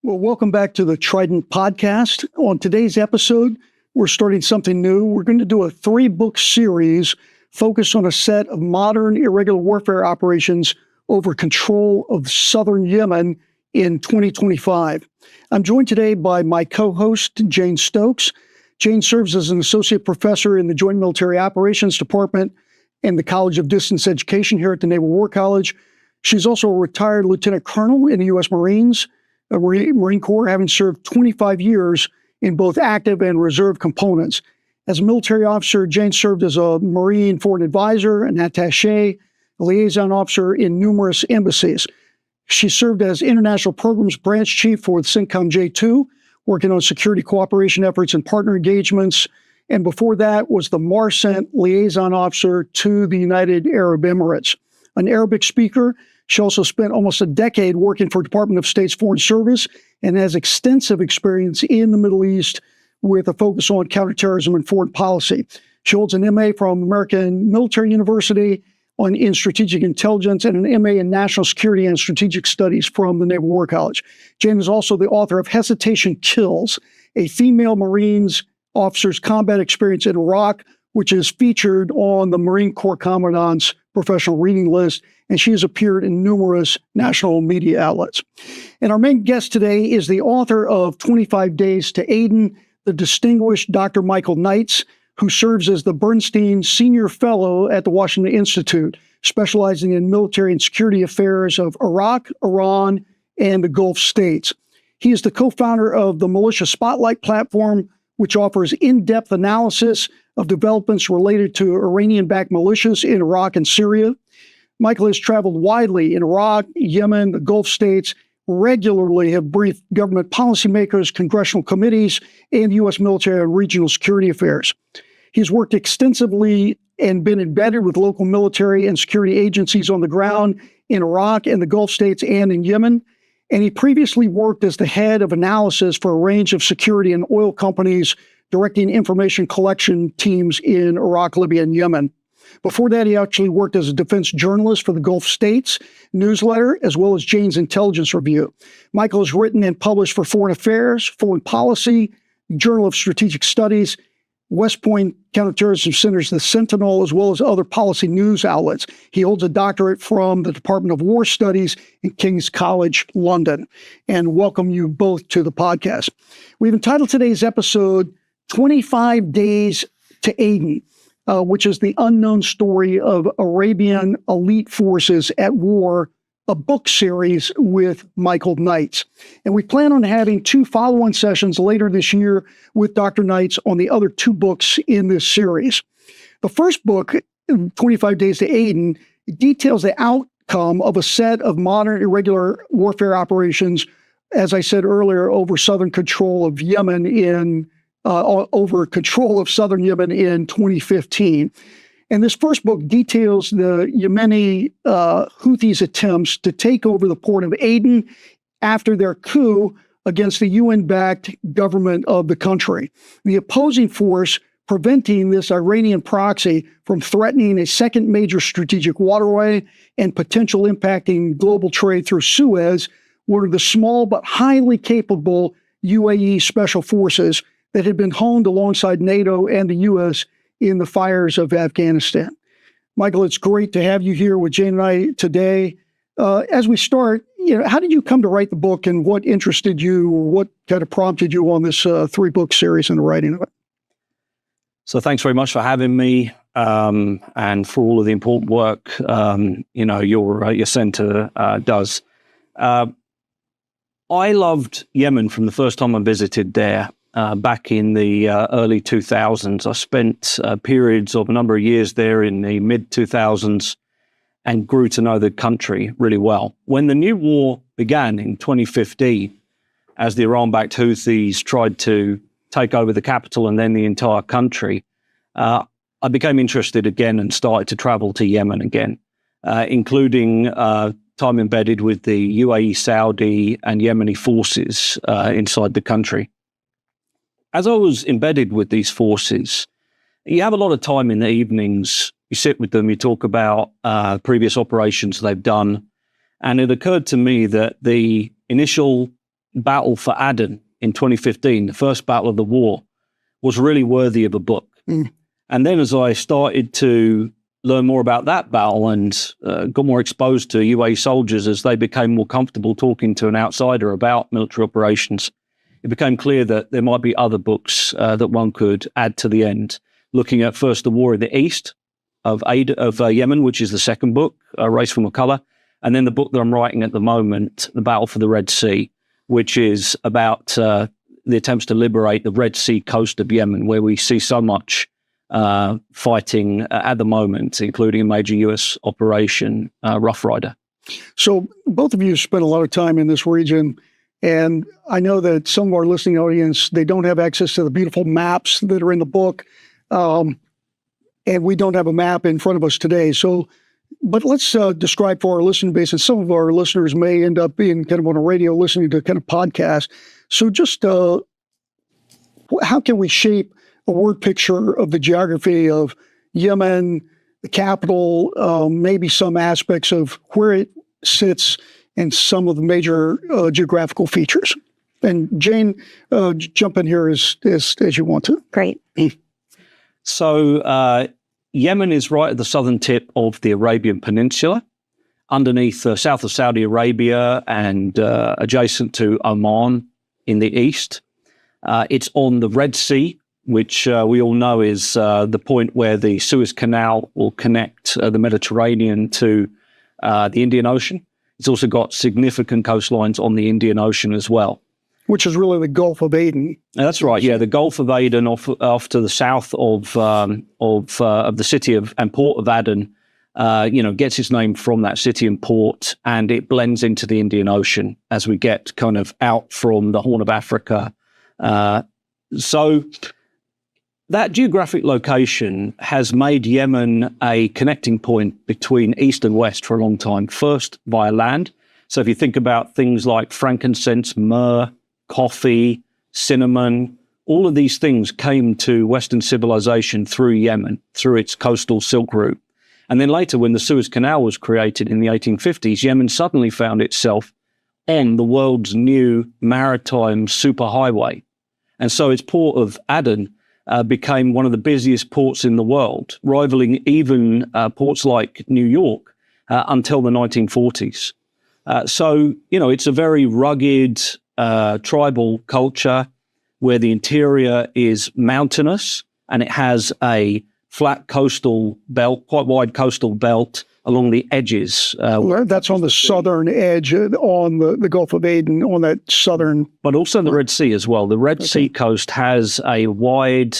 Well, welcome back to the Trident podcast. On today's episode, we're starting something new. We're going to do a 3-book series focused on a set of modern irregular warfare operations over control of southern Yemen in 2025. I'm joined today by my co-host, Jane Stokes. Jane serves as an associate professor in the Joint Military Operations Department and the College of Distance Education here at the Naval War College. She's also a retired lieutenant colonel in the U.S. Marine Corps, having served 25 years in both active and reserve components. As a military officer, Jane served as a Marine foreign advisor, an attaché, a liaison officer in numerous embassies. She served as International Programs Branch Chief for the CENTCOM J2, working on security cooperation efforts and partner engagements. And before that was the MARCENT liaison officer to the United Arab Emirates. An Arabic speaker, she also spent almost a decade working for Department of State's Foreign Service and has extensive experience in the Middle East with a focus on counterterrorism and foreign policy. She holds an MA from American Military University in Strategic Intelligence and an MA in National Security and Strategic Studies from the Naval War College. Jane is also the author of Hesitation Kills, a female Marines officer's combat experience in Iraq, which is featured on the Marine Corps Commandant's professional reading list, and she has appeared in numerous national media outlets. And our main guest today is the author of 25 Days to Aden, the distinguished Dr. Michael Knights, who serves as the Bernstein Senior Fellow at the Washington Institute, specializing in military and security affairs of Iraq, Iran, and the Gulf states. He is the co-founder of the Militia Spotlight platform, which offers in-depth analysis of developments related to Iranian-backed militias in Iraq and Syria. Michael has traveled widely in Iraq, Yemen, the Gulf states, regularly have briefed government policymakers, congressional committees, and U.S. military and regional security affairs. He's worked extensively and been embedded with local military and security agencies on the ground in Iraq and the Gulf states and in Yemen. And he previously worked as the head of analysis for a range of security and oil companies, directing information collection teams in Iraq, Libya, and Yemen. Before that, he actually worked as a defense journalist for the Gulf States newsletter, as well as Jane's Intelligence Review. Michael has written and published for Foreign Affairs, Foreign Policy, Journal of Strategic Studies, West Point Counterterrorism Center's The Sentinel, as well as other policy news outlets. He holds a doctorate from the Department of War Studies in King's College, London. And welcome you both to the podcast. We've entitled today's episode 25 Days to Aden, which is the unknown story of Arabian elite forces at war, a book series with Michael Knights. And we plan on having 2 follow-on sessions later this year with Dr. Knights on the other 2 books in this series. The first book, 25 Days to Aden, details the outcome of a set of modern irregular warfare operations, as I said earlier, over southern control of Yemen in southern Yemen in 2015. And this first book details the Yemeni Houthis' attempts to take over the port of Aden after their coup against the UN-backed government of the country. The opposing force preventing this Iranian proxy from threatening a second major strategic waterway and potential impacting global trade through Suez were the small but highly capable UAE special forces that had been honed alongside NATO and the U.S. in the fires of Afghanistan. Michael, it's great to have you here with Jane and I today. As we start, how did you come to write the book, and what interested you, or what kind of prompted you on this 3-book series and the writing of it? So thanks very much for having me, and for all of the important work your center does. I loved Yemen from the first time I visited there. Back in the early 2000s. I spent periods of a number of years there in the mid-2000s and grew to know the country really well. When the new war began in 2015, as the Iran-backed Houthis tried to take over the capital and then the entire country, I became interested again and started to travel to Yemen again, including time embedded with the UAE, Saudi, and Yemeni forces inside the country. As I was embedded with these forces, you have a lot of time in the evenings. You sit with them, you talk about previous operations they've done. And it occurred to me that the initial battle for Aden in 2015, the first battle of the war, was really worthy of a book. And then as I started to learn more about that battle and got more exposed to UAE soldiers as they became more comfortable talking to an outsider about military operations, it became clear that there might be other books that one could add to the end, looking at first the war in the east of Yemen, which is the second book, Race for McCullough, and then the book that I'm writing at the moment, The Battle for the Red Sea, which is about the attempts to liberate the Red Sea coast of Yemen, where we see so much fighting at the moment, including a major U.S. operation, Rough Rider. So both of you spent a lot of time in this region, and I know that some of our listening audience, they don't have access to the beautiful maps that are in the book, and we don't have a map in front of us today. So, but let's describe for our listening base, and some of our listeners may end up being kind of on a radio listening to kind of podcast. So just how can we shape a word picture of the geography of Yemen, the capital, maybe some aspects of where it sits and some of the major geographical features? And Jane, jump in here as you want to. Great. So Yemen is right at the southern tip of the Arabian Peninsula, underneath south of Saudi Arabia and adjacent to Oman in the east. It's on the Red Sea, which we all know is the point where the Suez Canal will connect the Mediterranean to the Indian Ocean. It's also got significant coastlines on the Indian Ocean as well. Which is really the Gulf of Aden. That's right, yeah. The Gulf of Aden off to the south of the city of and port of Aden, gets its name from that city and port, and it blends into the Indian Ocean as we get kind of out from the Horn of Africa. So that geographic location has made Yemen a connecting point between East and West for a long time, first via land. So if you think about things like frankincense, myrrh, coffee, cinnamon, all of these things came to Western civilization through Yemen, through its coastal Silk Route. And then later, when the Suez Canal was created in the 1850s, Yemen suddenly found itself on the world's new maritime superhighway. And so its port of Aden became one of the busiest ports in the world, rivaling even ports like New York until the 1940s. So, it's a very rugged tribal culture where the interior is mountainous and it has a flat coastal belt, quite wide coastal belt along the edges. That's on the southern edge, on the Gulf of Aden, on that southern... But also the Red Sea as well. The Red Sea coast has a wide,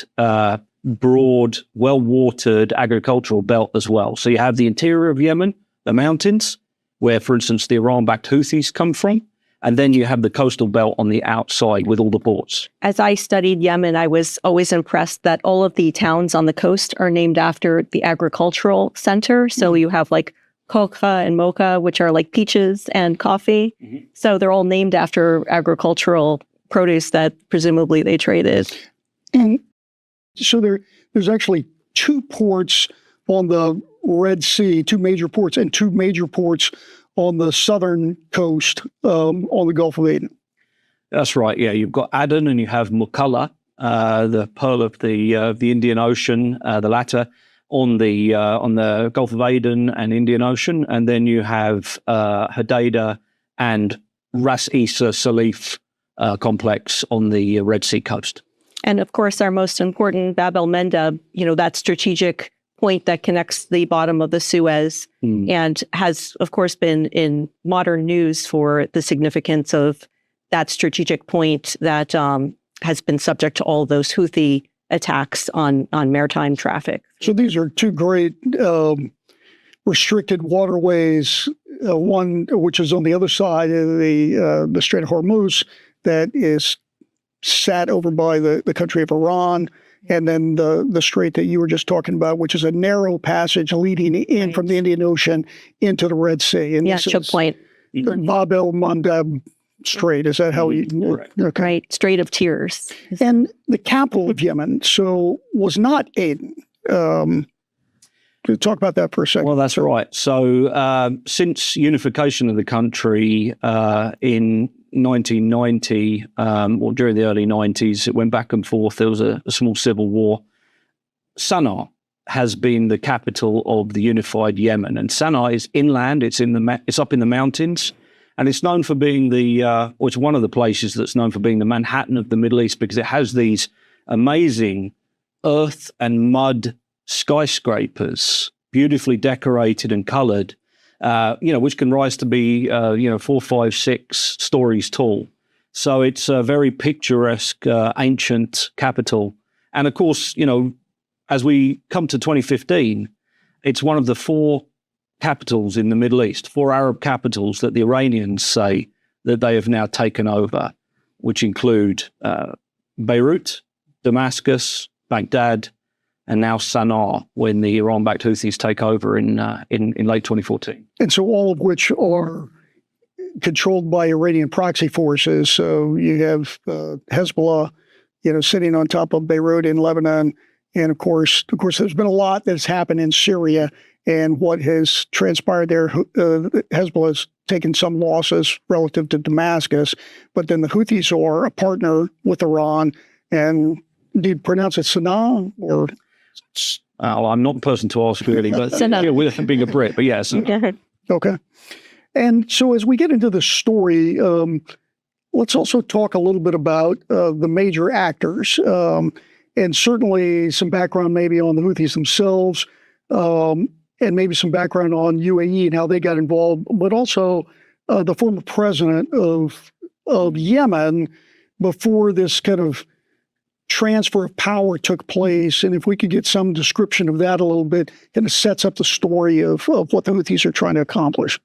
broad, well-watered agricultural belt as well. So you have the interior of Yemen, the mountains, where, for instance, the Iran-backed Houthis come from. And then you have the coastal belt on the outside with all the ports. As I studied Yemen, I was always impressed that all of the towns on the coast are named after the agricultural center. So you have like Kokha and Mocha, which are like peaches and coffee. So they're all named after agricultural produce that presumably they traded. And so there's actually two ports on the Red Sea, two major ports, and two major ports on the southern coast on the Gulf of Aden. That's right, yeah. You've got Aden and you have Mukalla, the pearl of the Indian Ocean, the latter on the Gulf of Aden and Indian Ocean. And then you have Hodeidah and Ras Isa Salif complex on the Red Sea coast. And of course, our most important, Bab el-Mandeb, that strategic point that connects the bottom of the Suez and has, of course, been in modern news for the significance of that strategic point that has been subject to all those Houthi attacks on maritime traffic. So these are two great restricted waterways, one which is on the other side of the Strait of Hormuz that is sat over by the country of Iran, and then the strait that you were just talking about, which is a narrow passage leading in from the Indian Ocean into the Red Sea. And choke point. The Bab el-Mandeb Strait, is that how you... Okay. Right, Strait of Tears. And the capital of Yemen, so was not Aden. Talk about that for a second. Well, that's right. So since unification of the country in 1990, or during the early 90s, it went back and forth. There was a small civil war. Sana'a has been the capital of the unified Yemen, and Sana'a is inland. It's up in the mountains, and it's known for being or it's one of the places that's known for being the Manhattan of the Middle East, because it has these amazing earth and mud skyscrapers, beautifully decorated and coloured, which can rise to be 4, 5, 6 stories tall. So it's a very picturesque, ancient capital, and of course, as we come to 2015, it's one of the 4 capitals in the Middle East, 4 Arab capitals that the Iranians say that they have now taken over, which include Beirut, Damascus, Baghdad, and now Sana'a, when the Iran-backed Houthis take over in late 2014. And so all of which are controlled by Iranian proxy forces. So you have Hezbollah, sitting on top of Beirut in Lebanon. And of course, there's been a lot that's happened in Syria, and what has transpired there. Hezbollah has taken some losses relative to Damascus, but then the Houthis are a partner with Iran. And do you pronounce it Sana'a or? I'm not the person to ask really, but with being a Brit, but yes. Okay. And so as we get into the story, let's also talk a little bit about the major actors. And certainly some background maybe on the Houthis themselves, and maybe some background on UAE and how they got involved, but also the former president of Yemen before this kind of transfer of power took place. And if we could get some description of that a little bit, kind of sets up the story of what the Houthis are trying to accomplish.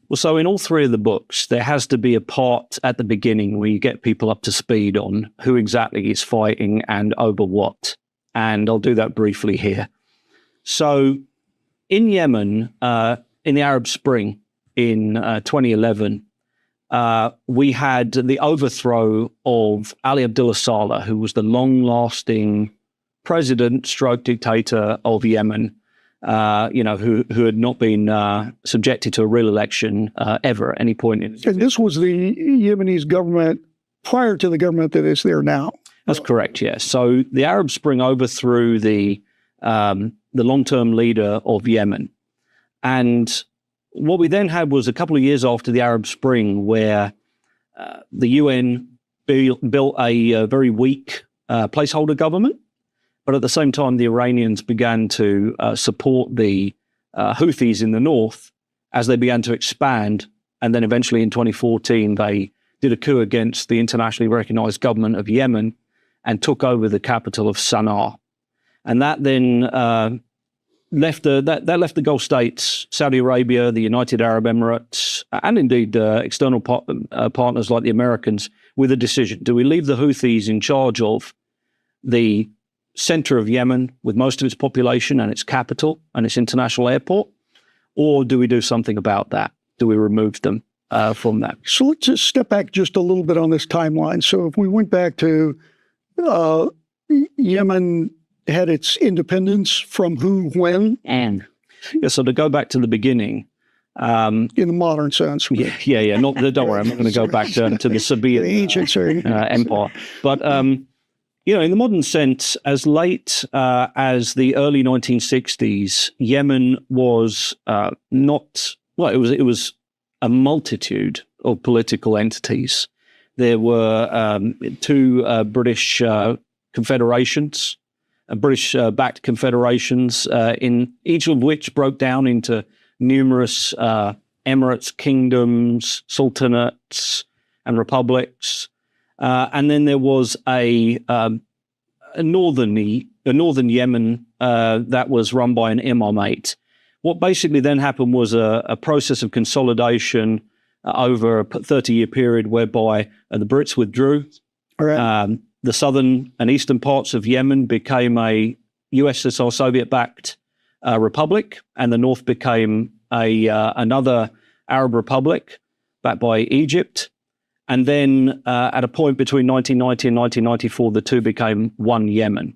Well, so in all 3 of the books, there has to be a part at the beginning where you get people up to speed on who exactly is fighting and over what. And I'll do that briefly here. So in Yemen, in the Arab Spring in 2011, we had the overthrow of Ali Abdullah Saleh, who was the long-lasting president/dictator of Yemen, who had not been subjected to a real election ever at any point. And this was the Yemenese government prior to the government that is there now. That's correct, yes. So the Arab Spring overthrew the long-term leader of Yemen. And what we then had was a couple of years after the Arab Spring where the UN built a very weak placeholder government. But at the same time, the Iranians began to support the Houthis in the north as they began to expand. And then eventually in 2014, they did a coup against the internationally recognized government of Yemen and took over the capital of Sana'a. And that then left the Gulf states, Saudi Arabia, the United Arab Emirates, and indeed external partners like the Americans with a decision. Do we leave the Houthis in charge of the center of Yemen with most of its population and its capital and its international airport? Or do we do something about that? Do we remove them from that? So let's just step back just a little bit on this timeline. So if we went back to Yemen had its independence from who, when? And yeah, so to go back to the beginning. In the modern sense. Yeah. Don't worry, I'm not going to go back to the Sabaean Empire. But in the modern sense, as late as the early 1960s, Yemen was it was a multitude of political entities. There were 2 British confederations, British-backed confederations, in each of which broke down into numerous emirates, kingdoms, sultanates, and republics. And then there was a northern Yemen that was run by an imamate. What basically then happened was a process of consolidation over a 30-year period whereby the Brits withdrew. Right. The southern and eastern parts of Yemen became a USSR Soviet-backed republic, and the north became another Arab republic backed by Egypt. And then at a point between 1990 and 1994, the two became one Yemen.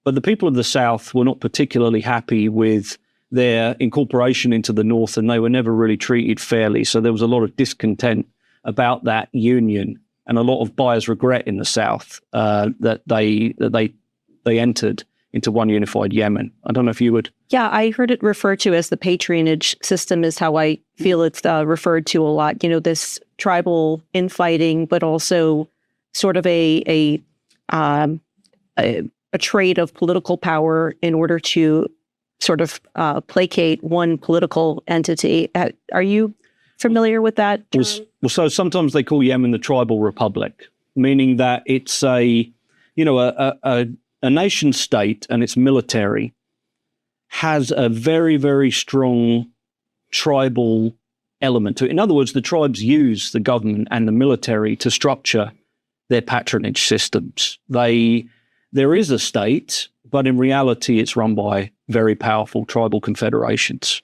But the people of the south were not particularly happy with their incorporation into the north, and they were never really treated fairly. So there was a lot of discontent about that union, and a lot of buyers regret in the South that they entered into one unified Yemen. I don't know if you would. Yeah, I heard it referred to as the patronage system is how I feel it's referred to a lot. This tribal infighting, but also sort of a trade of political power in order to sort of placate one political entity. Are you familiar with that term? Well, so sometimes they call Yemen the tribal republic, meaning that it's a nation state and its military has a very, very strong tribal element to it. In other words, the tribes use the government and the military to structure their patronage systems. There is a state, but in reality, it's run by very powerful tribal confederations.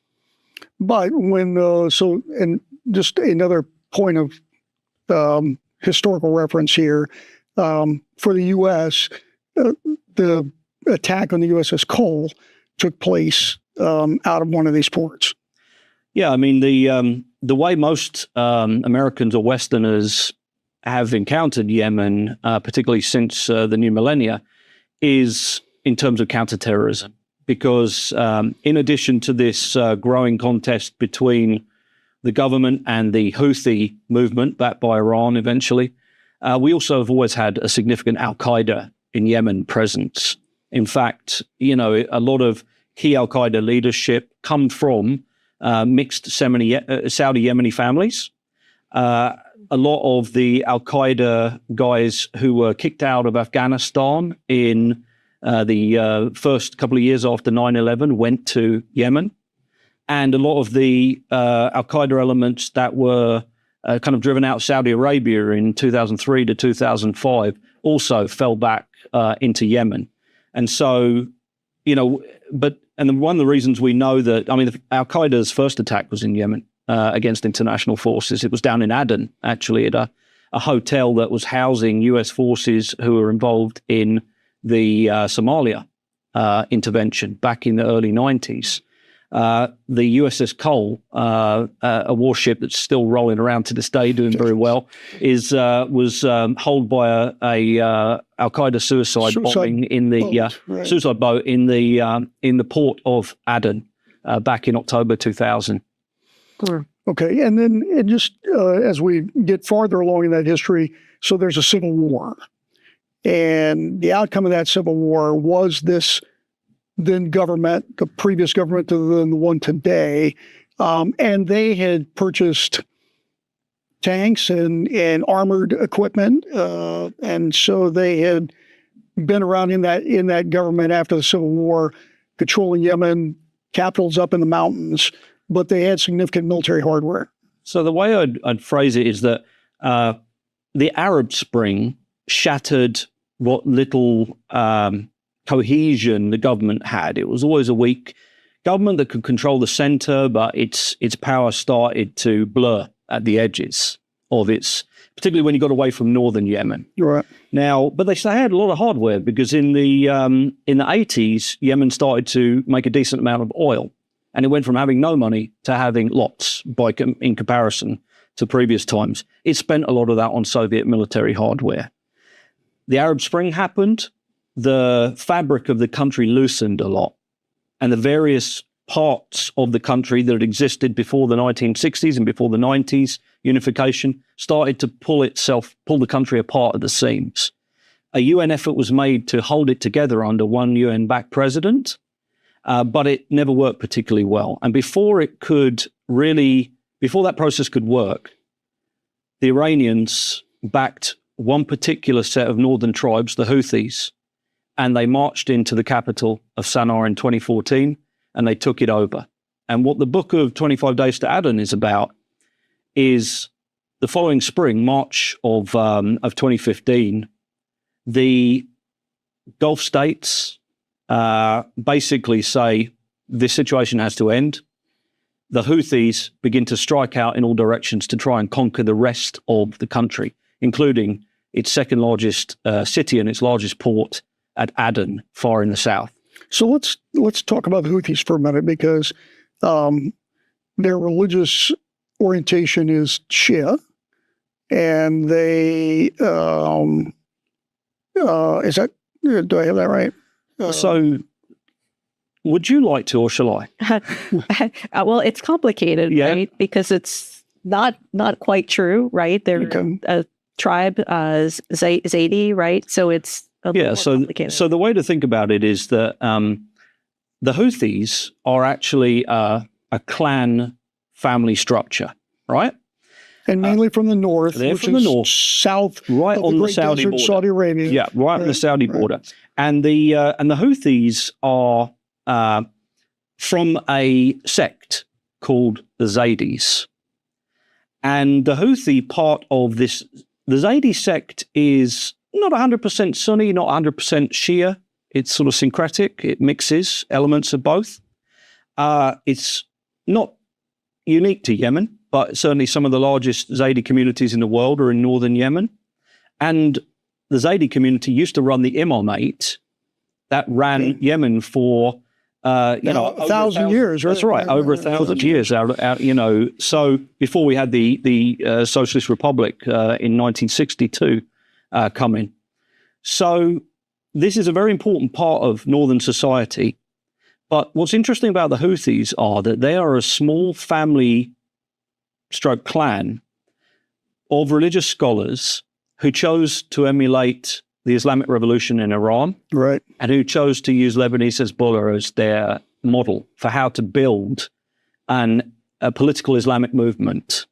But and just another point of historical reference here, for the U.S., the attack on the USS Cole took place out of one of these ports. Yeah, I mean, the way most Americans or Westerners have encountered Yemen, particularly since the new millennia, is in terms of counterterrorism. Because in addition to this growing contest between the government and the Houthi movement, backed by Iran eventually, we also have always had a significant al-Qaeda in Yemen presence. In fact, a lot of key al-Qaeda leadership come from mixed Saudi Yemeni families. A lot of the al-Qaeda guys who were kicked out of Afghanistan in the first couple of years after 9/11 went to Yemen. And a lot of the al-Qaeda elements that were kind of driven out of Saudi Arabia in 2003 to 2005 also fell back into Yemen. And so, one of the reasons we know that, al-Qaeda's first attack was in Yemen against international forces. It was down in Aden, actually, at a hotel that was housing US forces who were involved in the Somalia intervention back in the early 90s. The USS Cole, a warship that's still rolling around to this day, doing very well, was holed by a al-Qaeda suicide bombing in the suicide boat in the port of Aden back in October 2000. Okay, and then just as we get farther along in that history, so there's a civil war, and the outcome of that civil war was this then government, the previous government to the one today, and they had purchased tanks and armored equipment, and so they had been around in that government after the Civil War, controlling Yemen, capitals up in the mountains, but they had significant military hardware. So the way I'd phrase it is that the Arab Spring shattered what little cohesion the government had. It was always a weak government that could control the center, but its power started to blur at the edges of its, particularly when you got away from northern Yemen. Right. Now, but they had a lot of hardware because in the 80s, Yemen started to make a decent amount of oil, and it went from having no money to having lots in comparison to previous times. It spent a lot of that on Soviet military hardware. The Arab Spring happened. The fabric of the country loosened a lot, and the various parts of the country that had existed before the 1960s and before the 90s unification started to pull the country apart at the seams. A UN effort was made to hold it together under one UN-backed president, but it never worked particularly well. And before that process could work, the Iranians backed one particular set of northern tribes, the Houthis, and they marched into the capital of Sana'a in 2014, and they took it over. And what the book of 25 Days to Aden is about is the following spring, March of 2015, the Gulf states basically say this situation has to end. The Houthis begin to strike out in all directions to try and conquer the rest of the country, including its second largest city and its largest port at Aden, far in the south. So let's talk about the Houthis for a minute, because their religious orientation is Shia, and they is that, do I have that right? So would you like to, or shall I? Well, it's complicated, right? Because it's not quite true, right? They're a tribe, Zaidi, right? So it's a little more complicated. So the way to think about it is that the Houthis are actually a clan family structure, right? And mainly from the north, they're which from is the north, south right of on the the Great Saudi Desert, border. Saudi Arabia. Yeah, right on the Saudi border. And the Houthis are from a sect called the Zaydis. And the Houthi part of this, the Zaydi sect is not 100% Sunni, not 100% Shia. It's sort of syncretic. It mixes elements of both. It's not unique to Yemen, but certainly some of the largest Zaydi communities in the world are in northern Yemen. And the Zaydi community used to run the imamate that ran Yemen for, a thousand years, right? That's right, over 1,000 years. So before we had the Socialist Republic in 1962 come in. So this is a very important part of northern society. But what's interesting about the Houthis are that they are a small family stroke clan of religious scholars who chose to emulate the Islamic Revolution in Iran, right, and who chose to use Lebanese Hezbollah as their model for how to build a political Islamic movement.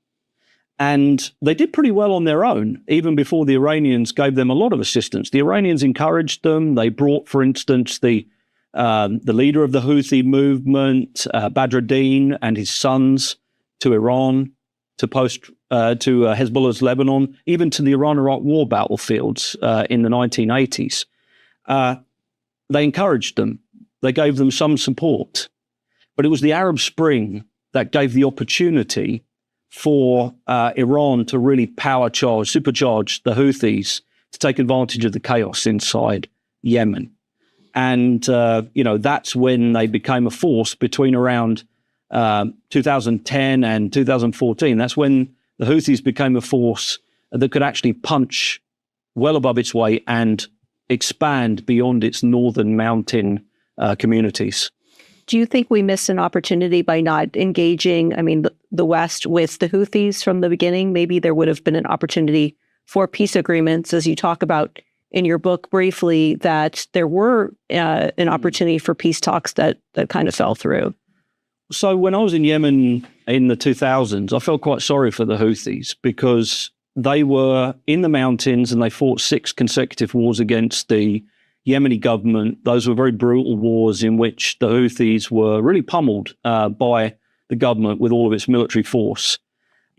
And they did pretty well on their own, even before the Iranians gave them a lot of assistance. The Iranians encouraged them. They brought, for instance, the leader of the Houthi movement, Badruddin, and his sons to Iran, to Hezbollah's Lebanon, even to the Iran-Iraq war battlefields in the 1980s. They encouraged them. They gave them some support. But it was the Arab Spring that gave the opportunity for Iran to really supercharge the Houthis to take advantage of the chaos inside Yemen. And, that's when they became a force between around 2010 and 2014. That's when the Houthis became a force that could actually punch well above its weight and expand beyond its northern mountain communities. Do you think we missed an opportunity by not engaging, the West with the Houthis from the beginning? Maybe there would have been an opportunity for peace agreements, as you talk about in your book briefly, that there were an opportunity for peace talks that kind of fell through. So when I was in Yemen in the 2000s, I felt quite sorry for the Houthis because they were in the mountains and they fought 6 consecutive wars against the Yemeni government. Those were very brutal wars in which the Houthis were really pummeled by the government with all of its military force.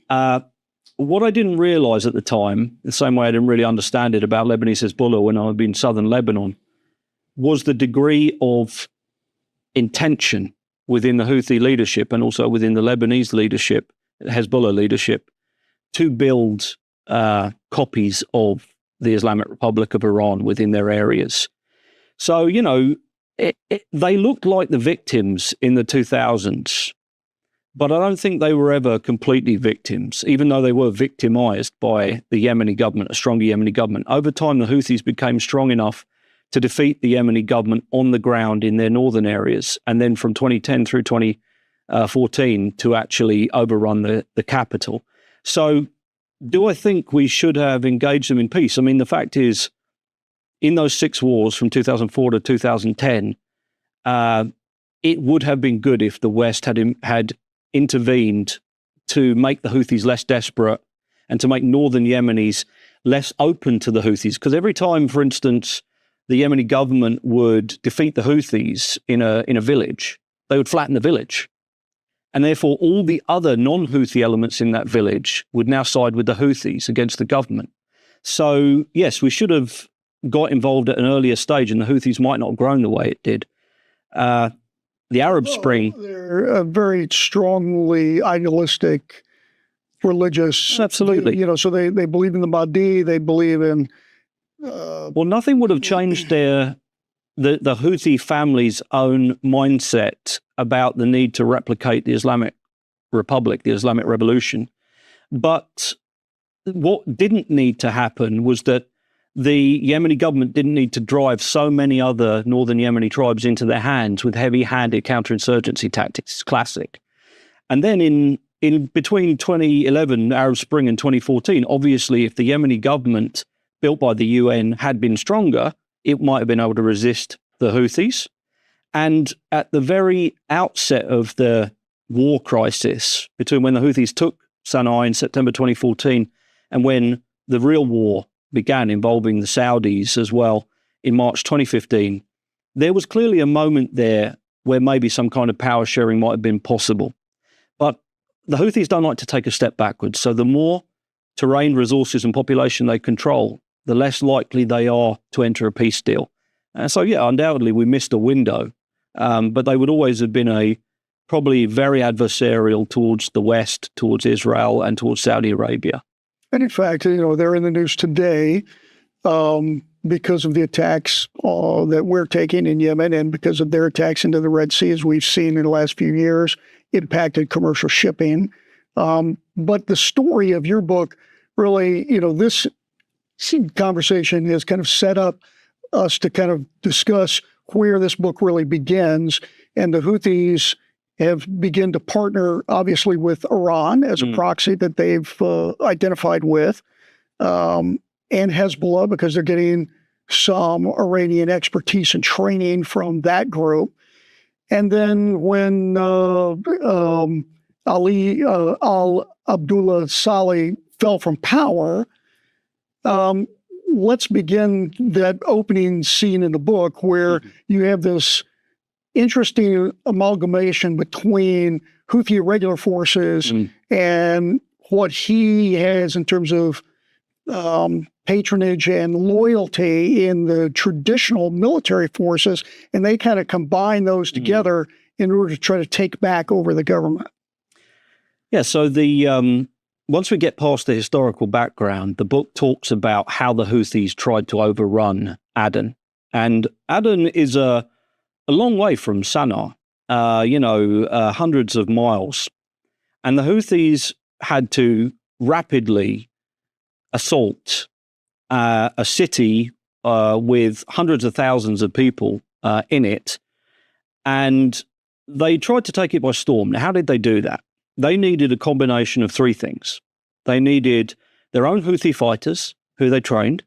What I didn't realize at the time, the same way I didn't really understand it about Lebanese Hezbollah when I was in southern Lebanon, was the degree of intention within the Houthi leadership and also within the Lebanese leadership, Hezbollah leadership, to build copies of the Islamic Republic of Iran within their areas. So, they looked like the victims in the 2000s, but I don't think they were ever completely victims, even though they were victimized by the Yemeni government, a stronger Yemeni government. Over time, the Houthis became strong enough to defeat the Yemeni government on the ground in their northern areas, and then from 2010 through 2014 to actually overrun the capital. So do I think we should have engaged them in peace? The fact is, in those 6 wars from 2004 to 2010, it would have been good if the West had intervened to make the Houthis less desperate and to make northern Yemenis less open to the Houthis. Because every time, for instance, the Yemeni government would defeat the Houthis in a village, they would flatten the village. And therefore, all the other non-Houthi elements in that village would now side with the Houthis against the government. So, yes, we should have got involved at an earlier stage, and the Houthis might not have grown the way it did. The Arab Spring... They're a very strongly idealistic, religious... Absolutely. So they believe in the Mahdi, they believe in... well, nothing would have changed the Houthi family's own mindset about the need to replicate the Islamic Republic, the Islamic Revolution. But what didn't need to happen was that the Yemeni government didn't need to drive so many other northern Yemeni tribes into their hands with heavy-handed counterinsurgency tactics. It's classic. And then in between 2011, Arab Spring, and 2014, obviously, if the Yemeni government built by the UN had been stronger, it might have been able to resist the Houthis. And at the very outset of the war crisis, between when the Houthis took Sana'a in September 2014 and when the real war began involving the Saudis as well in March 2015, there was clearly a moment there where maybe some kind of power sharing might have been possible. But the Houthis don't like to take a step backwards. So the more terrain, resources and population they control, the less likely they are to enter a peace deal. And so, yeah, undoubtedly we missed a window, but they would always have been probably very adversarial towards the West, towards Israel and towards Saudi Arabia. And in fact, they're in the news today because of the attacks that we're taking in Yemen and because of their attacks into the Red Sea, as we've seen in the last few years, impacted commercial shipping. But the story of your book really, this conversation has kind of set up us to kind of discuss where this book really begins. And the Houthis have begun to partner, obviously, with Iran as a proxy that they've identified with, and Hezbollah, because they're getting some Iranian expertise and training from that group. And then when Ali al-Abdullah Saleh fell from power, let's begin that opening scene in the book where you have this interesting amalgamation between Houthi irregular forces and what he has in terms of patronage and loyalty in the traditional military forces, and they kind of combine those together in order to try to take back over the government. Yeah, so once we get past the historical background, the book talks about how the Houthis tried to overrun Aden. And Aden is a long way from Sana'a, hundreds of miles. And the Houthis had to rapidly assault a city with hundreds of thousands of people in it. And they tried to take it by storm. Now, how did they do that? They needed a combination of three things. They needed their own Houthi fighters, who they trained.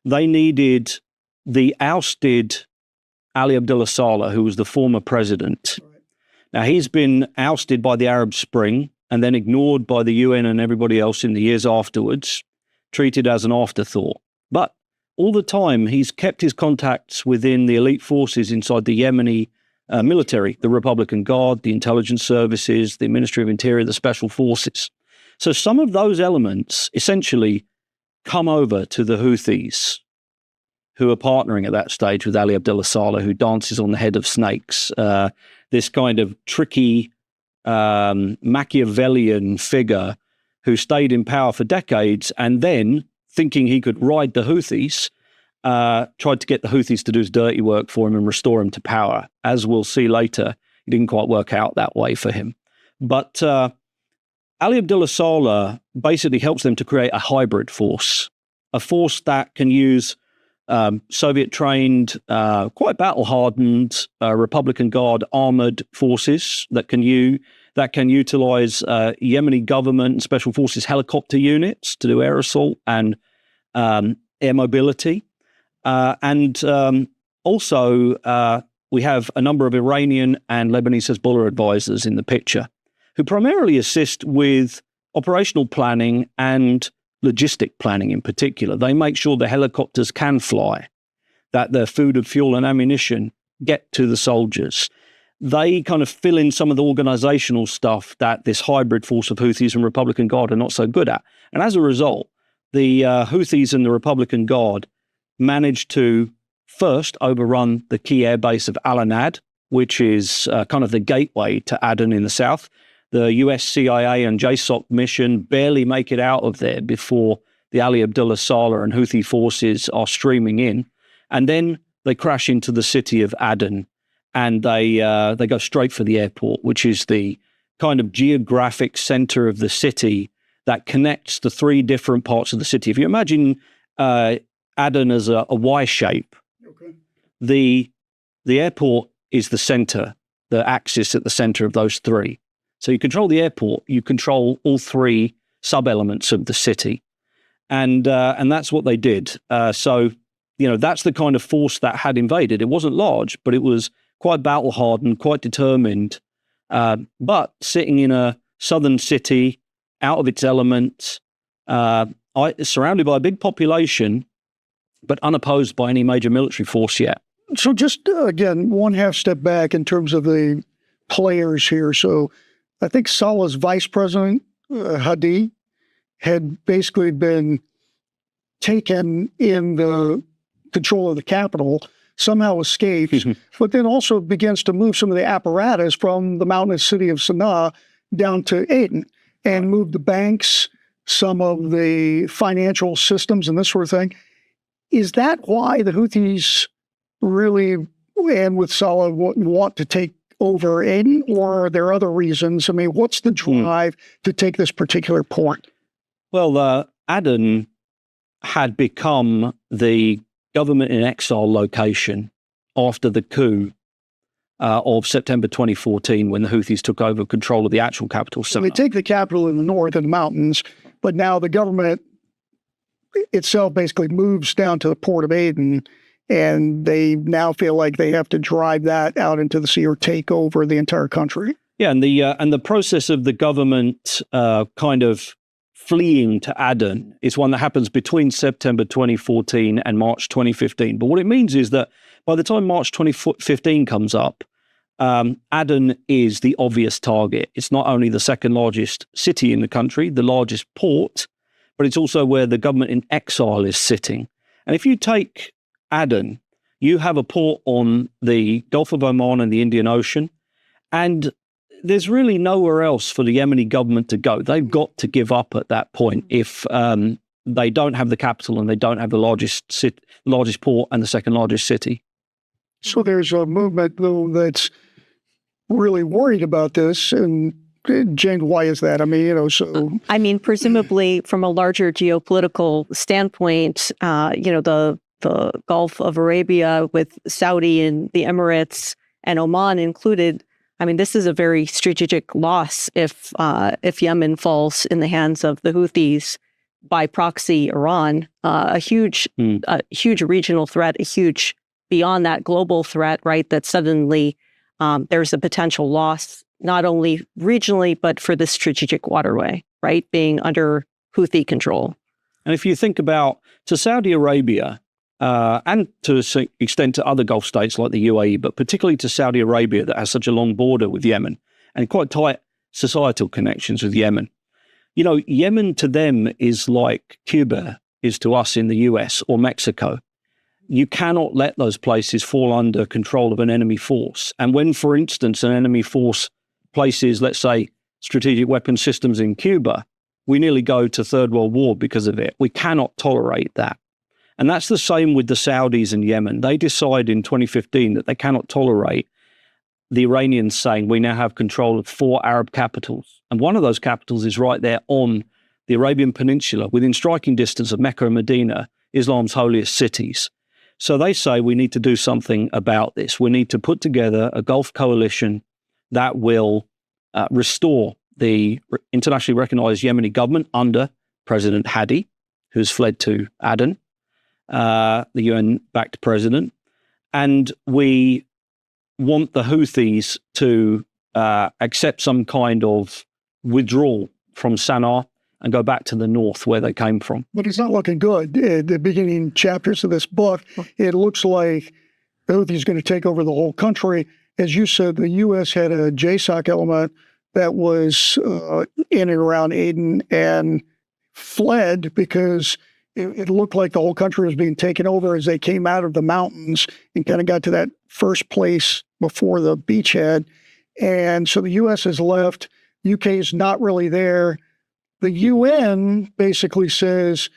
They needed the ousted Ali Abdullah Saleh, who was the former president. Right. Now, he's been ousted by the Arab Spring and then ignored by the UN and everybody else in the years afterwards, treated as an afterthought. But all the time, he's kept his contacts within the elite forces inside the Yemeni military, the Republican Guard, the intelligence services, the Ministry of Interior, the Special Forces. So some of those elements essentially come over to the Houthis, who are partnering at that stage with Ali Abdullah Saleh, who dances on the head of snakes, this kind of tricky Machiavellian figure who stayed in power for decades and then, thinking he could ride the Houthis, tried to get the Houthis to do his dirty work for him and restore him to power. As we'll see later, it didn't quite work out that way for him. But Ali Abdullah Saleh basically helps them to create a hybrid force, a force that can use Soviet-trained, quite battle-hardened Republican Guard armored forces that can utilize Yemeni government and special forces helicopter units to do air assault and air mobility. Also, we have a number of Iranian and Lebanese Hezbollah advisors in the picture who primarily assist with operational planning and logistic planning in particular. They make sure the helicopters can fly, that the food and fuel and ammunition get to the soldiers. They kind of fill in some of the organizational stuff that this hybrid force of Houthis and Republican Guard are not so good at. And as a result, the Houthis and the Republican Guard managed to first overrun the key airbase of Al-Anad, which is kind of the gateway to Aden in the south. The US CIA and JSOC mission barely make it out of there before the Ali Abdullah Saleh and Houthi forces are streaming in. And then they crash into the city of Aden, and they go straight for the airport, which is the kind of geographic center of the city that connects the three different parts of the city. If you imagine Aden as a Y shape, Okay. the airport is the center, the axis at the center of those three. So you control the airport, you control all three sub-elements of the city. And that's what they did. So, that's the kind of force that had invaded. It wasn't large, but it was quite battle-hardened, quite determined, but sitting in a southern city, out of its element, surrounded by a big population, but unopposed by any major military force yet. So just, again, one half step back in terms of the players here. So I think Salah's vice president, Hadi, had basically been taken in the control of the capital, somehow escapes, but then also begins to move some of the apparatus from the mountainous city of Sana'a down to Aden and move the banks, some of the financial systems and this sort of thing. Is that why the Houthis really, and with Salah, want to take over Aden, or are there other reasons? I mean, what's the drive to take this particular point? Well, Aden had become the government in exile location after the coup of September 2014, when the Houthis took over control of the actual capital. So they take the capital in the north in the mountains, but now the government itself basically moves down to the port of Aden, and they now feel like they have to drive that out into the sea or take over the entire country. Yeah, and the process of the government kind of fleeing to Aden is one that happens between September 2014 and March 2015. But what it means is that by the time March 2015 comes up, Aden is the obvious target. It's not only the second largest city in the country, the largest port, but it's also where the government in exile is sitting. And if you take Aden, you have a port on the Gulf of Oman and the Indian Ocean, and there's really nowhere else for the Yemeni government to go. They've got to give up at that point if they don't have the capital and they don't have the largest port and the second largest city. So there's a movement, though, that's really worried about this. And Jane, why is that? I mean, presumably from a larger geopolitical standpoint, the Gulf of Arabia with Saudi and the Emirates and Oman included. I mean, this is a very strategic loss if Yemen falls in the hands of the Houthis, by proxy Iran, a huge regional threat, a huge beyond that global threat, right? That suddenly there's a potential loss, not only regionally, but for the strategic waterway, right? Being under Houthi control. And if you think about to Saudi Arabia, and to an extent to other Gulf states like the UAE, but particularly to Saudi Arabia that has such a long border with Yemen and quite tight societal connections with Yemen. Yemen to them is like Cuba is to us in the US or Mexico. You cannot let those places fall under control of an enemy force. And when, for instance, an enemy force places, let's say, strategic weapon systems in Cuba, we nearly go to Third World War because of it. We cannot tolerate that. And that's the same with the Saudis and Yemen. They decide in 2015 that they cannot tolerate the Iranians saying we now have control of 4 Arab capitals. And one of those capitals is right there on the Arabian Peninsula, within striking distance of Mecca and Medina, Islam's holiest cities. So they say we need to do something about this. We need to put together a Gulf coalition that will restore the internationally recognized Yemeni government under President Hadi, who's fled to Aden, the UN-backed president, and we want the Houthis to accept some kind of withdrawal from Sana'a and go back to the north where they came from. But it's not looking good. At the beginning chapters of this book, it looks like the Houthis are going to take over the whole country. As you said, the U.S. had a JSOC element that was in and around Aden and fled because it looked like the whole country was being taken over as they came out of the mountains and kind of got to that first place before the beachhead. And so the U.S. has left. UK is not really there. The UN basically says,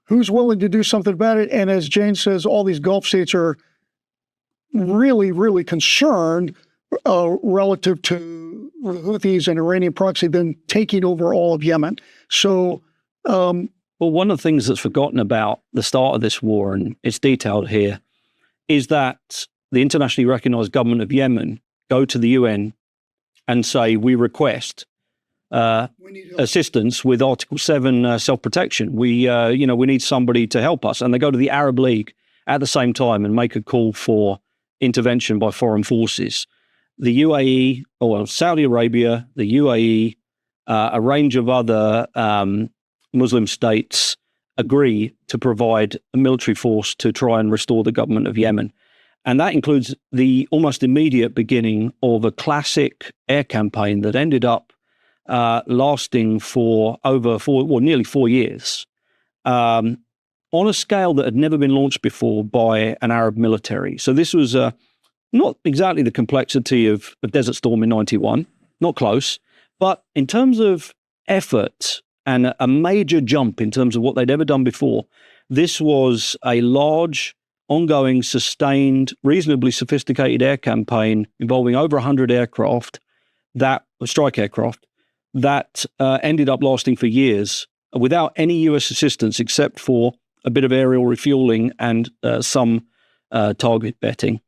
who's willing to do something about it? And as Jane says, all these Gulf states are really, really concerned relative to Houthis and Iranian proxy then taking over all of Yemen. So, well, one of the things that's forgotten about the start of this war, and it's detailed here, is that the internationally recognized government of Yemen go to the UN and say, we request assistance with Article 7 self-protection. We need somebody to help us. And they go to the Arab League at the same time and make a call for intervention by foreign forces. The UAE, or Saudi Arabia, the UAE, a range of other Muslim states agree to provide a military force to try and restore the government of Yemen. And that includes the almost immediate beginning of a classic air campaign that ended up lasting for nearly 4 years, on a scale that had never been launched before by an Arab military. So this was not exactly the complexity of Desert Storm in 91, not close, but in terms of effort and a major jump in terms of what they'd ever done before, this was a large, ongoing, sustained, reasonably sophisticated air campaign involving over 100 aircraft, strike aircraft, that ended up lasting for years without any US assistance except for a bit of aerial refueling and some target betting.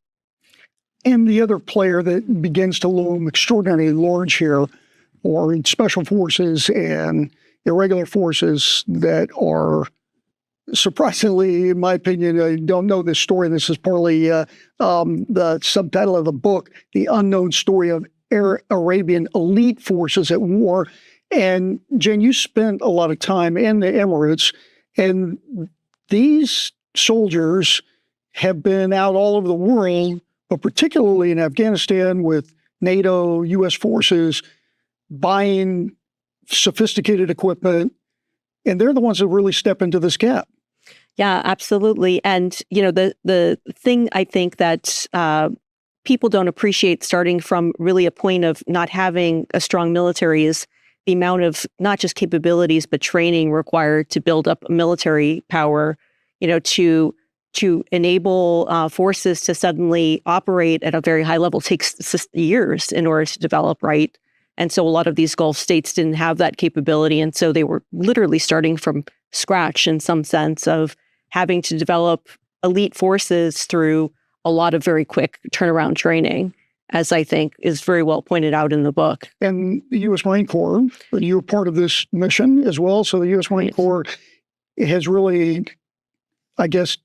And the other player that begins to loom extraordinarily large here are special forces and irregular forces that are, surprisingly, in my opinion, I don't know this story. This is partly the subtitle of the book, The Unknown Story of Arabian Elite Forces at War. And Jen, you spent a lot of time in the Emirates, and these soldiers have been out all over the world, but particularly in Afghanistan with NATO, U.S. forces, buying sophisticated equipment, and they're the ones that really step into this gap. Yeah, absolutely. And, the thing I think that people don't appreciate, starting from really a point of not having a strong military, is the amount of not just capabilities, but training required to build up military power, to enable forces to suddenly operate at a very high level takes years in order to develop, right? And so a lot of these Gulf states didn't have that capability. And so they were literally starting from scratch in some sense of having to develop elite forces through a lot of very quick turnaround training, as I think is very well pointed out in the book. And the U.S. Marine Corps, you were part of this mission as well. So the U.S. Marine Corps has really, I guess,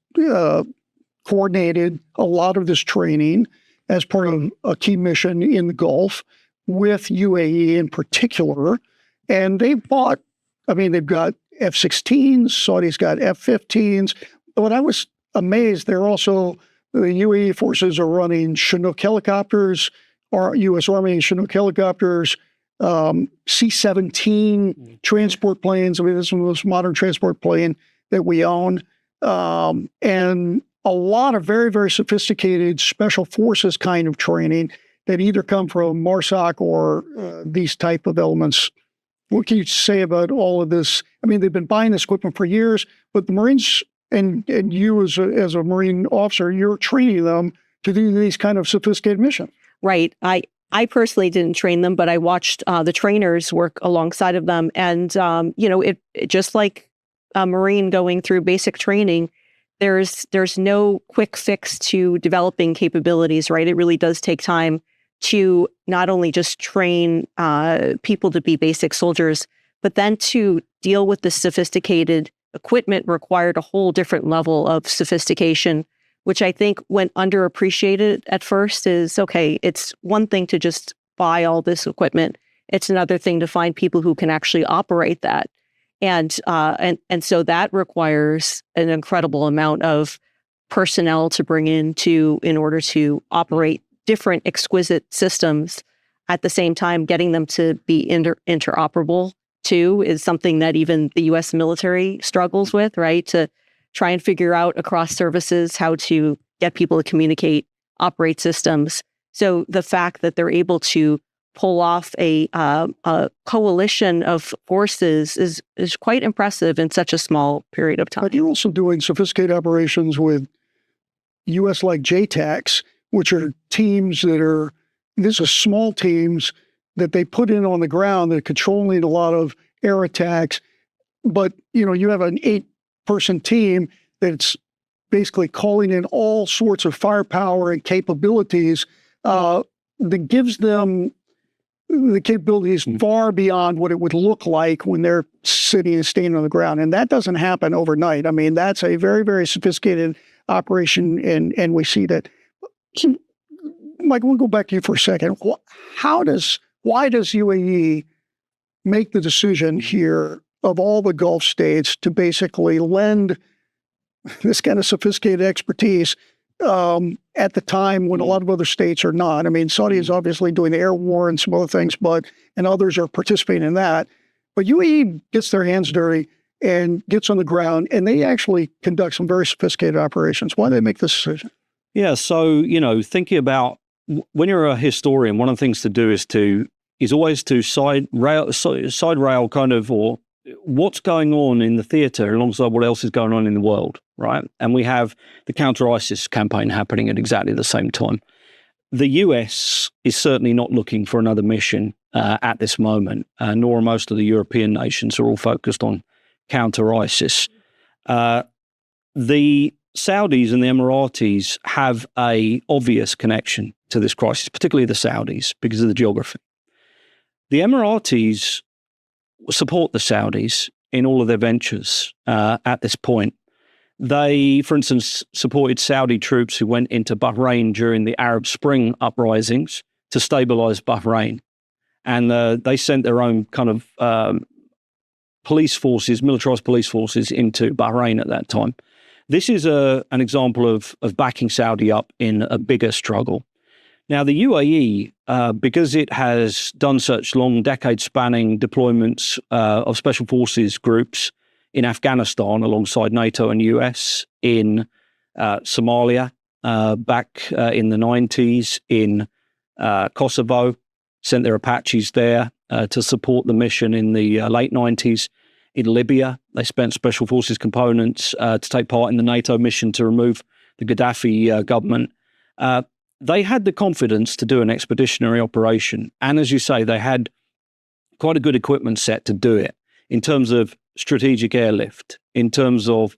coordinated a lot of this training as part of a key mission in the Gulf with UAE in particular. And they've got F-16s, Saudis got F-15s. But I was amazed, the UAE forces are running Chinook helicopters, our U.S. Army Chinook helicopters, C-17 transport planes. I mean, this is the most modern transport plane that we own. And a lot of very, very sophisticated special forces kind of training that either come from MARSOC or these type of elements. What can you say about all of this? I mean, they've been buying this equipment for years, but the Marines and you as a Marine officer, you're training them to do these kind of sophisticated missions. Right. I personally didn't train them, but I watched the trainers work alongside of them. And, it just like a Marine going through basic training, there's no quick fix to developing capabilities, right? It really does take time to not only just train people to be basic soldiers, but then to deal with the sophisticated equipment required a whole different level of sophistication, which I think went underappreciated at first. Is okay, it's one thing to just buy all this equipment. It's another thing to find people who can actually operate that. And so that requires an incredible amount of personnel to bring in order to operate different exquisite systems. At the same time, getting them to be interoperable too is something that even the U.S. military struggles with, right? To try and figure out across services how to get people to communicate, operate systems. So the fact that they're able to pull off a coalition of forces is quite impressive in such a small period of time. But you're also doing sophisticated operations with U.S. like JTACs, which are teams that are, these are small teams that they put in on the ground. They're controlling a lot of air attacks. But, you have an 8-person team that's basically calling in all sorts of firepower and capabilities that gives them the capabilities far beyond what it would look like when they're sitting and standing on the ground. And that doesn't happen overnight. I mean, that's a very, very sophisticated operation, and we see that. Mike, we'll go back to you for a second. Why does UAE make the decision here of all the Gulf states to basically lend this kind of sophisticated expertise at the time when a lot of other states are not? I mean, Saudi is obviously doing the air war and some other things, and others are participating in that. But UAE gets their hands dirty and gets on the ground, and they actually conduct some very sophisticated operations. Why do they make this decision? Yeah, so, thinking about when you're a historian, one of the things to do is always to side rail kind of, or what's going on in the theater alongside what else is going on in the world, right? And we have the counter-ISIS campaign happening at exactly the same time. The US is certainly not looking for another mission at this moment, nor are most of the European nations who are all focused on counter-ISIS. The Saudis and the Emiratis have a obvious connection to this crisis, particularly the Saudis, because of the geography. The Emiratis support the Saudis in all of their ventures at this point. They, for instance, supported Saudi troops who went into Bahrain during the Arab Spring uprisings to stabilize Bahrain. And they sent their own kind of police forces, militarized police forces into Bahrain at that time. This is an example of backing Saudi up in a bigger struggle. Now, the UAE, because it has done such long, decade-spanning deployments of special forces groups in Afghanistan alongside NATO and US, in Somalia back in the 90s, in Kosovo, sent their Apaches there to support the mission in the late 90s. In Libya, they spent special forces components to take part in the NATO mission to remove the Gaddafi government. They had the confidence to do an expeditionary operation. And as you say, they had quite a good equipment set to do it in terms of strategic airlift, in terms of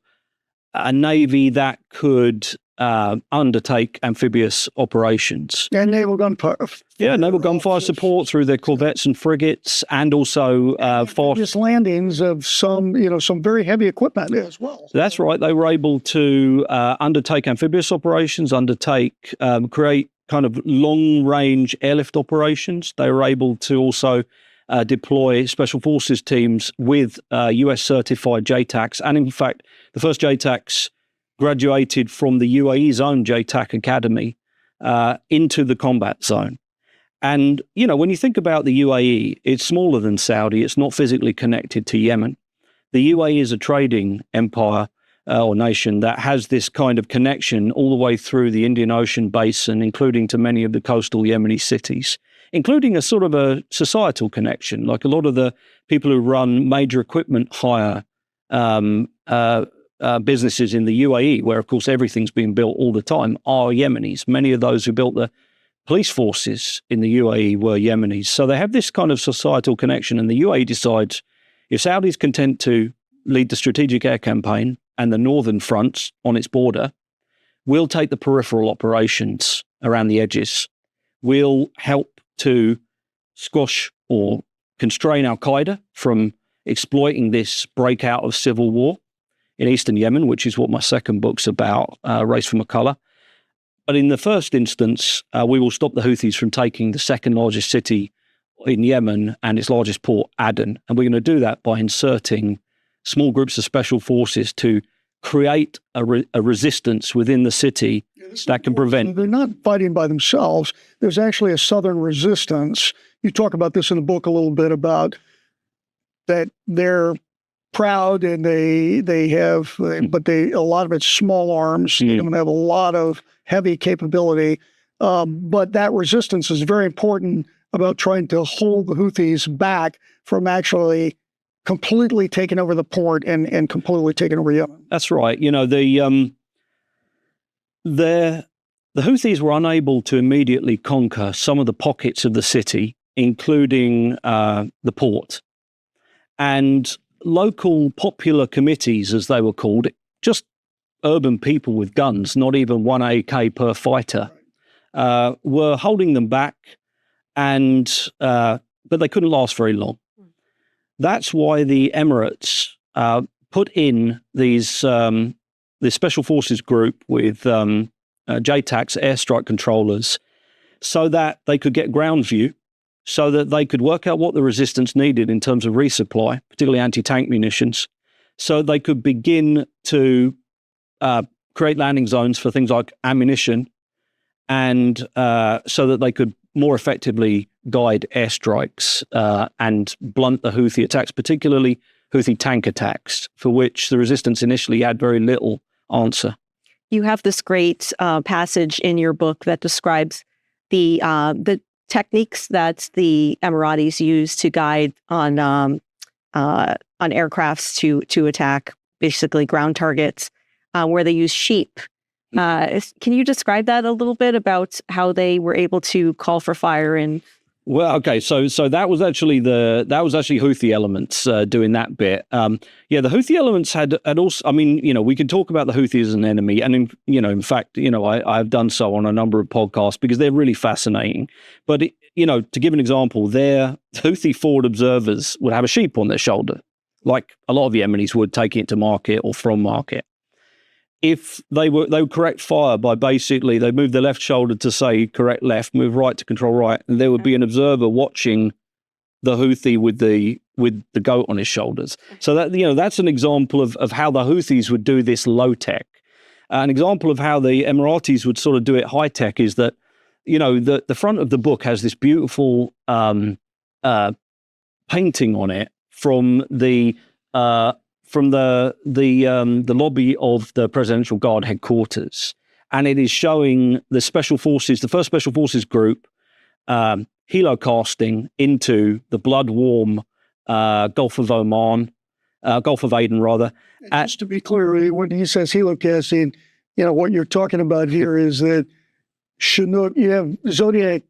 a navy that could undertake amphibious operations. And naval gunfire. Yeah, naval gunfire support through their corvettes and frigates, and also just landings of some very heavy equipment as well. That's right. They were able to undertake amphibious operations, create kind of long-range airlift operations. They were able to also deploy special forces teams with US-certified JTACs. And in fact, the first JTACs graduated from the UAE's own JTAC Academy into the combat zone. And, when you think about the UAE, it's smaller than Saudi. It's not physically connected to Yemen. The UAE is a trading empire or nation that has this kind of connection all the way through the Indian Ocean basin, including to many of the coastal Yemeni cities, including a sort of a societal connection. Like a lot of the people who run major equipment hire businesses in the UAE, where, of course, everything's being built all the time, are Yemenis. Many of those who built the police forces in the UAE were Yemenis. So they have this kind of societal connection, and the UAE decides if Saudi's content to lead the strategic air campaign and the northern fronts on its border, we'll take the peripheral operations around the edges. We'll help to squash or constrain al-Qaeda from exploiting this breakout of civil war in eastern Yemen, which is what my second book's about, Race for McCullough. But in the first instance, we will stop the Houthis from taking the second largest city in Yemen and its largest port, Aden. And we're going to do that by inserting small groups of special forces to create a resistance within the city that can prevent. They're not fighting by themselves. There's actually a southern resistance. You talk about this in the book a little bit, about that they're proud and they have, but a lot of it's small arms. They don't have a lot of heavy capability. But that resistance is very important about trying to hold the Houthis back from actually completely taking over the port and completely taking over Yemen. That's right. The Houthis were unable to immediately conquer some of the pockets of the city including the port. And local popular committees, as they were called, just urban people with guns, not even one AK per fighter, were holding them back, but they couldn't last very long. That's why the Emirates put in this special forces group with JTACs, airstrike controllers, so that they could get ground view, so that they could work out what the resistance needed in terms of resupply, particularly anti-tank munitions, so they could begin to create landing zones for things like ammunition, and so that they could more effectively guide airstrikes and blunt the Houthi attacks, particularly Houthi tank attacks, for which the resistance initially had very little answer. You have this great passage in your book that describes the techniques that the Emiratis use to guide on aircrafts to attack basically ground targets, where they use sheep. Can you describe that a little bit about how they were able to call for fire? And well, okay, so that was actually Houthi elements doing that bit. The Houthi elements had also. I mean, we could talk about the Houthis as an enemy, and in fact, I've done so on a number of podcasts because they're really fascinating. But to give an example, their Houthi forward observers would have a sheep on their shoulder, like a lot of Yemenis would, taking it to market or from market. If they would correct fire by basically, they move their left shoulder to say correct left, move right to control right, and there would be an observer watching the Houthi with the goat on his shoulders. So that that's an example of how the Houthis would do this low tech. An example of how the Emiratis would sort of do it high tech is that the front of the book has this beautiful painting on it from the lobby of the Presidential Guard headquarters, and it is showing the special forces, the first special forces group, helocasting into the blood-warm Gulf of Aden, rather. Just to be clear, when he says helocasting, what you're talking about here is that Chinook, you have Zodiac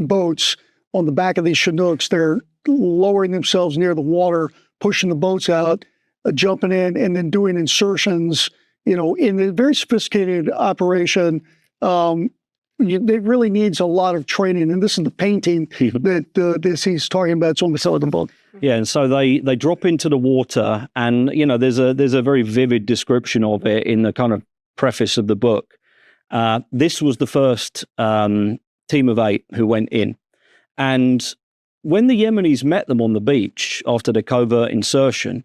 boats on the back of these Chinooks. They're lowering themselves near the water, pushing the boats out, jumping in, and then doing insertions, in a very sophisticated operation. It really needs a lot of training. And this is the painting that he's talking about. It's on the side of the book. Yeah, and so they drop into the water, and there's a very vivid description of it in the kind of preface of the book. This was the first team of 8 who went in, and when the Yemenis met them on the beach after the covert insertion,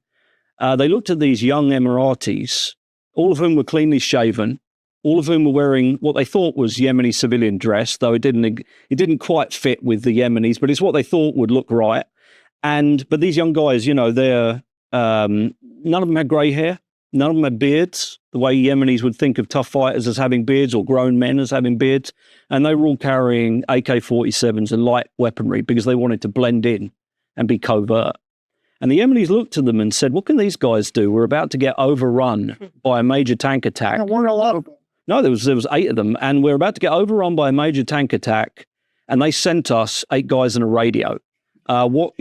they looked at these young Emiratis, all of whom were cleanly shaven, all of whom were wearing what they thought was Yemeni civilian dress, though it didn't quite fit with the Yemenis, but it's what they thought would look right. But these young guys, they're none of them had grey hair, none of them had beards, the way Yemenis would think of tough fighters as having beards or grown men as having beards, and they were all carrying AK-47s and light weaponry because they wanted to blend in and be covert. And the Yemenis looked to them and said, what can these guys do? We're about to get overrun by a major tank attack. There weren't a lot of them. No, there was 8 of them, and we're about to get overrun by a major tank attack, and they sent us 8 guys and a radio. What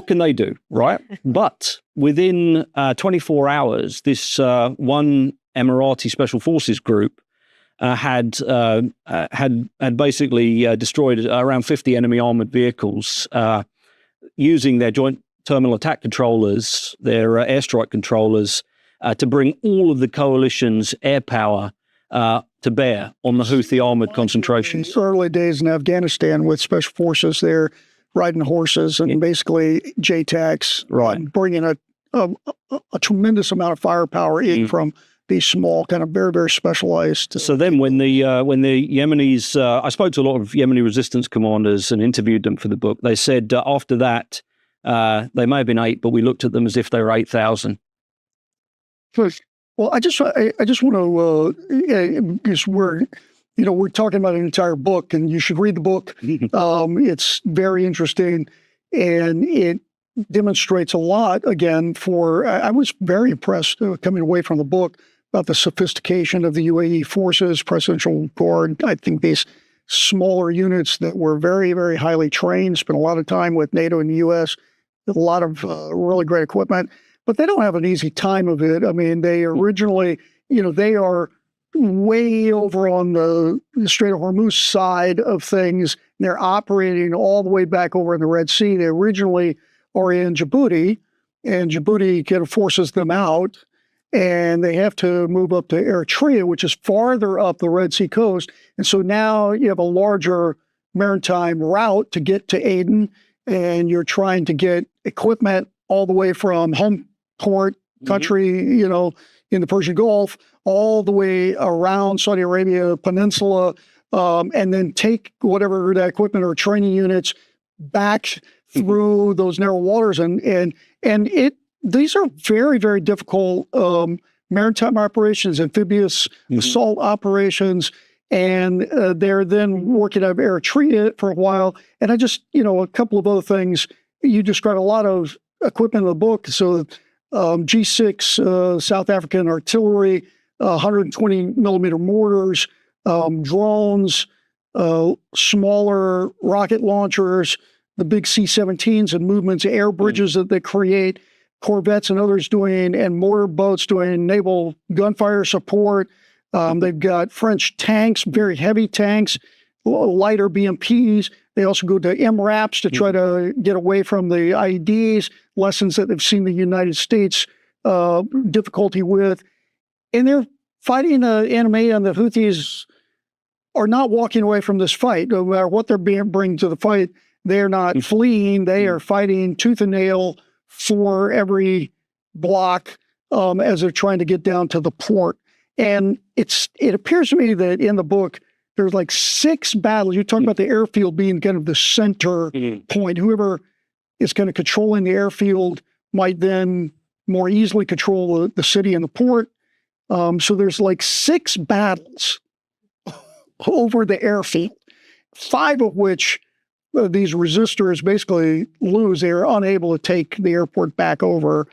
can they do, right? But within 24 hours, this one Emirati Special Forces group had basically destroyed around 50 enemy armored vehicles using their joint terminal attack controllers, their airstrike controllers, to bring all of the coalition's air power to bear on the Houthi armored concentrations. Early days in Afghanistan with special forces there, riding horses and basically JTACs, right, bringing a tremendous amount of firepower in from these small, kind of very, very specialized. So then when the Yemenis, I spoke to a lot of Yemeni resistance commanders and interviewed them for the book. They said after that, they may have been 8, but we looked at them as if they were 8,000. Well, I just want to, because we're talking about an entire book, and you should read the book. It's very interesting, and it demonstrates a lot. Again, I was very impressed coming away from the book about the sophistication of the UAE forces, Presidential Guard. I think these smaller units that were very, very highly trained, spent a lot of time with NATO and the U.S., a lot of really great equipment, but they don't have an easy time of it. I mean, they originally, they are way over on the Strait of Hormuz side of things. They're operating all the way back over in the Red Sea. They originally are in Djibouti, and Djibouti kind of forces them out, and they have to move up to Eritrea, which is farther up the Red Sea coast. And so now you have a larger maritime route to get to Aden, and you're trying to get equipment all the way from home port country, in the Persian Gulf, all the way around Saudi Arabia Peninsula, and then take whatever that equipment or training units back through those narrow waters. These are very, very difficult maritime operations, amphibious assault operations, and they're then working out of Eritrea for a while. And I just, a couple of other things. You describe a lot of equipment in the book. So G6 South African artillery, 120 millimeter mortars, drones, smaller rocket launchers, the big C-17s and movements, air bridges that they create, corvettes and others doing, and mortar boats doing naval gunfire support. They've got French tanks, very heavy tanks, lighter BMPs. They also go to MRAPs to try to get away from the IEDs, lessons that they've seen the United States difficulty with. And they're fighting enemy, and the Houthis are not walking away from this fight. No matter what they're bringing to the fight, they're not fleeing. They are fighting tooth and nail for every block as they're trying to get down to the port. And it appears to me that in the book, there's like 6 battles. You talk about the airfield being kind of the center point. Whoever is kind of controlling the airfield might then more easily control the city and the port. So there's like 6 battles over the airfield, 5 of which these resistors basically lose. They are unable to take the airport back over.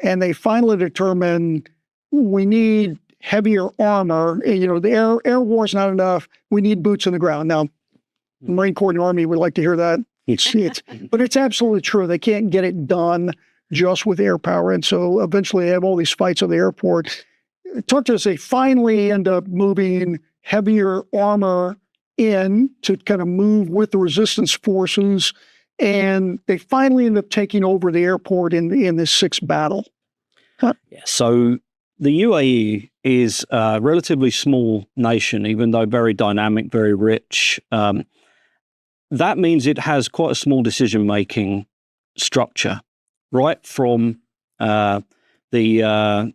And they finally determine we need heavier armor. The air war is not enough. We need boots on the ground. Now, the Marine Corps and Army would like to hear that. But it's absolutely true. They can't get it done just with air power. And so eventually they have all these fights on the airport. Talk to us, they finally end up moving heavier armor in to kind of move with the resistance forces. And they finally end up taking over the airport in this 6th battle. Yeah, so the UAE is a relatively small nation, even though very dynamic, very rich. That means it has quite a small decision-making structure, right from the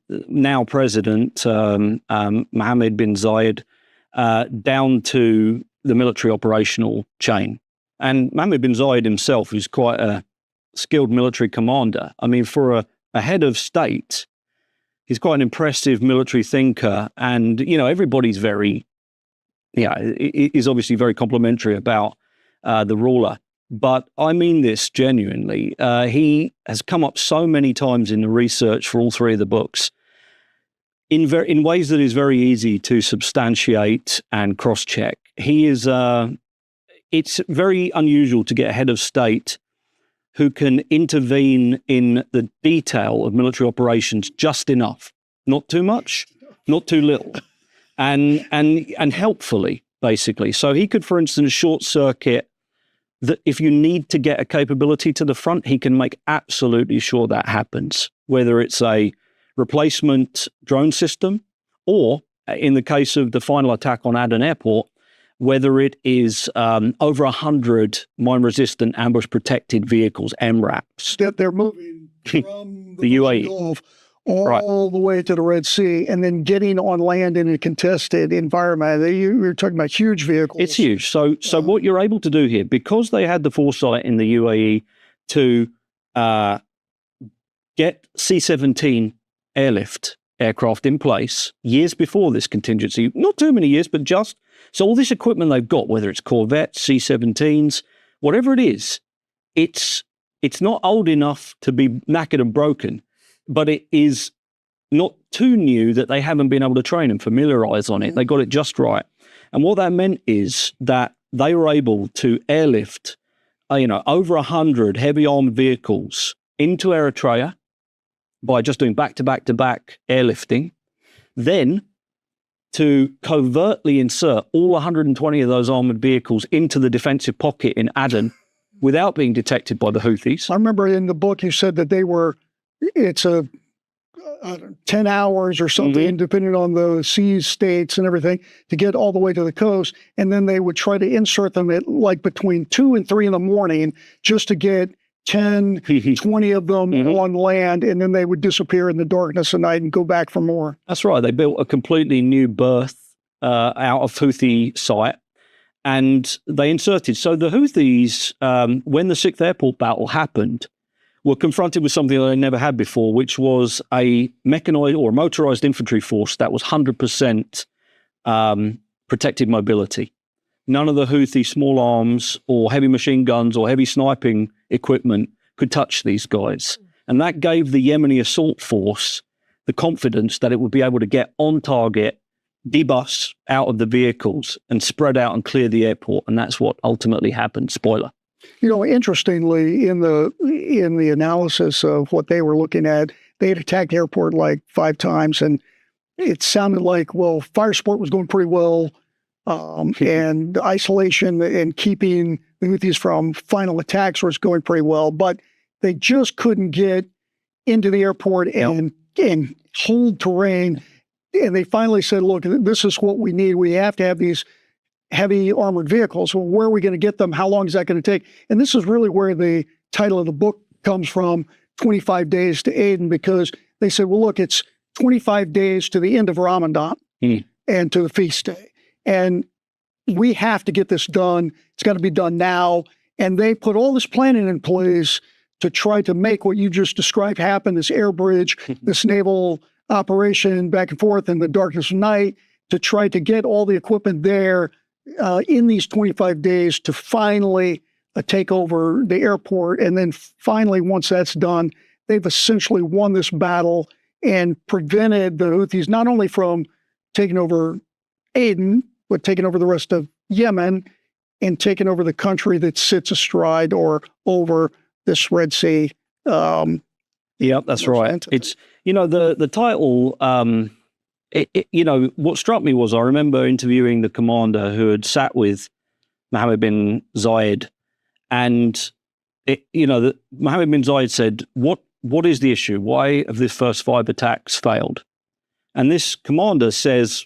now president, Mohammed bin Zayed, down to the military operational chain. And Mohammed bin Zayed himself is quite a skilled military commander. I mean, for a head of state, he's quite an impressive military thinker, and everybody's is obviously very complimentary about the ruler. But I mean this genuinely. He has come up so many times in the research for all 3 of the books in ways that is very easy to substantiate and cross-check. He is. It's very unusual to get a head of state who can intervene in the detail of military operations just enough, not too much, not too little, and helpfully, basically. So he could, for instance, short circuit that if you need to get a capability to the front, he can make absolutely sure that happens, whether it's a replacement drone system or, in the case of the final attack on Aden Airport, whether it is over 100 mine-resistant ambush-protected vehicles, MRAPs. That they're moving from the UAE. Gulf all the way to the Red Sea, and then getting on land in a contested environment. You're talking about huge vehicles. It's huge. So what you're able to do here, because they had the foresight in the UAE to get C-17 airlift aircraft in place years before this contingency, not too many years, but just, so all this equipment they've got, whether it's Corvettes, C-17s, whatever it is, it's not old enough to be knackered and broken, but it is not too new that they haven't been able to train and familiarize on it. They got it just right. And what that meant is that they were able to airlift, over 100 heavy armored vehicles into Eritrea by just doing back-to-back-to-back airlifting, then to covertly insert all 120 of those armored vehicles into the defensive pocket in Aden without being detected by the Houthis. I remember in the book you said that it's 10 hours or something, depending on the seas, states, and everything, to get all the way to the coast. And then they would try to insert them at like between 2 and 3 in the morning just to get 10, 20 of them on land, and then they would disappear in the darkness of night and go back for more. That's right. They built a completely new berth out of Houthi site, and they inserted. So the Houthis, when the 6th Airport battle happened, were confronted with something that they never had before, which was a mechanized or motorized infantry force that was 100% protected mobility. None of the Houthi small arms or heavy machine guns or heavy sniping equipment could touch these guys. And that gave the Yemeni assault force the confidence that it would be able to get on target, debus out of the vehicles and spread out and clear the airport. And that's what ultimately happened. Spoiler. Interestingly, in the analysis of what they were looking at, they had attacked the airport like 5 times, and it sounded like, well, fire support was going pretty well, and isolation and keeping the Houthis from final attacks was going pretty well, but they just couldn't get into the airport and hold terrain. And they finally said, look, this is what we need. We have to have these heavy armored vehicles. Well, where are we going to get them? How long is that going to take? And this is really where the title of the book comes from, 25 Days to Aden, because they said, well, look, it's 25 days to the end of Ramadan and to the feast day. And we have to get this done. It's got to be done now. And they put all this planning in place to try to make what you just described happen, this air bridge, this naval operation back and forth in the darkness of night, to try to get all the equipment there in these 25 days to finally take over the airport. And then finally, once that's done, they've essentially won this battle and prevented the Houthis not only from taking over Aden, but taking over the rest of Yemen and taking over the country that sits astride or over this Red Sea. Yeah, that's right. Entity. It's, the title, what struck me was I remember interviewing the commander who had sat with Mohammed bin Zayed, and Mohammed bin Zayed said, what is the issue? Why have the first 5 attacks failed? And this commander says,